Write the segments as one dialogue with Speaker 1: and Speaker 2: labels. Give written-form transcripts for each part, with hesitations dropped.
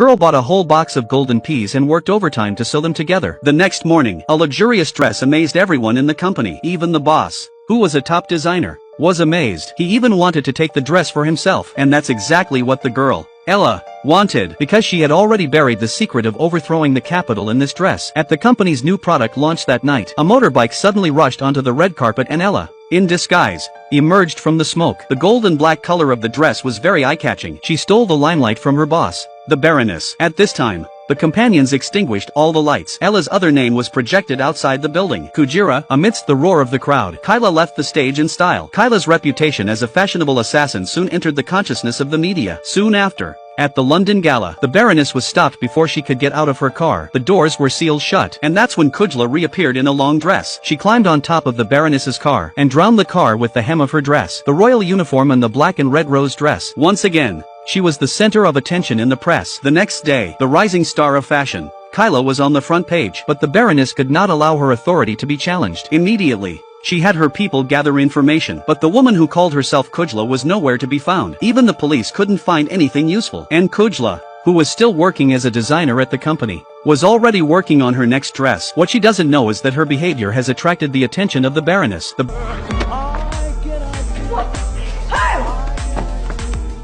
Speaker 1: Girl bought a whole box of golden peas and worked overtime to sew them together. The next morning, a luxurious dress amazed everyone in the company. Even the boss, who was a top designer, was amazed. He even wanted to take the dress for himself. And that's exactly what the girl, Ella, wanted, because she had already buried the secret of overthrowing the Capitol in this dress. At the company's new product launch that night, a motorbike suddenly rushed onto the red carpet and Ella, in disguise, emerged from the smoke. The gold and black color of the dress was very eye-catching. She stole the limelight from her boss, the Baroness. At this time, the companions extinguished all the lights. Ella's other name was projected outside the building. Kujira, amidst the roar of the crowd. Kyla left the stage in style. Kyla's reputation as a fashionable assassin soon entered the consciousness of the media. Soon after, at the London Gala, the Baroness was stopped before she could get out of her car. The doors were sealed shut, and that's when Kujla reappeared in a long dress. She climbed on top of the Baroness's car and drowned the car with the hem of her dress. The royal uniform and the black and red rose dress. Once again, she was the center of attention in the press. The next day, the rising star of fashion, Kyla, was on the front page, but the Baroness could not allow her authority to be challenged. Immediately, she had her people gather information, but the woman who called herself Kujla was nowhere to be found. Even the police couldn't find anything useful. And Kujla, who was still working as a designer at the company, was already working on her next dress. What she doesn't know is that her behavior has attracted the attention of the Baroness. The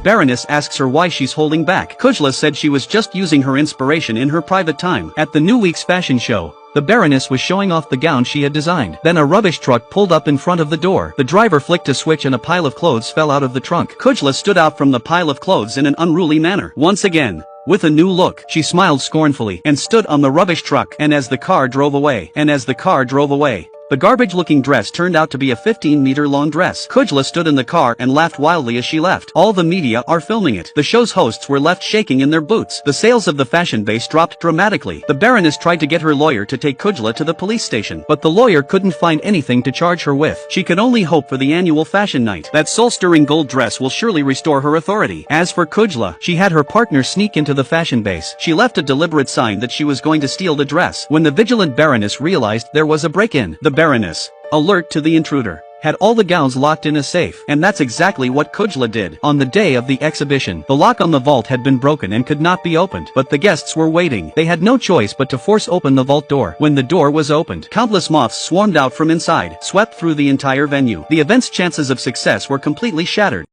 Speaker 1: Baroness asks her why she's holding back. Kujla said she was just using her inspiration in her private time. At the new week's fashion show, the Baroness was showing off the gown she had designed. Then a rubbish truck pulled up in front of the door. The driver flicked a switch and a pile of clothes fell out of the trunk. Kujla stood out from the pile of clothes in an unruly manner. Once again, with a new look, she smiled scornfully and stood on the rubbish truck. And as the car drove away, the garbage-looking dress turned out to be a 15-meter-long dress. Kujla stood in the car and laughed wildly as she left. All the media are filming it. The show's hosts were left shaking in their boots. The sales of the fashion base dropped dramatically. The Baroness tried to get her lawyer to take Kujla to the police station, but the lawyer couldn't find anything to charge her with. She could only hope for the annual fashion night. That soul-stirring gold dress will surely restore her authority. As for Kujla, she had her partner sneak into the fashion base. She left a deliberate sign that she was going to steal the dress. When the vigilant Baroness realized there was a break-in, the Baroness, alert to the intruder, had all the gowns locked in a safe. And that's exactly what Kujla did. On the day of the exhibition, the lock on the vault had been broken and could not be opened, but the guests were waiting. They had no choice but to force open the vault door. When the door was opened, countless moths swarmed out from inside, swept through the entire venue. The event's chances of success were completely shattered.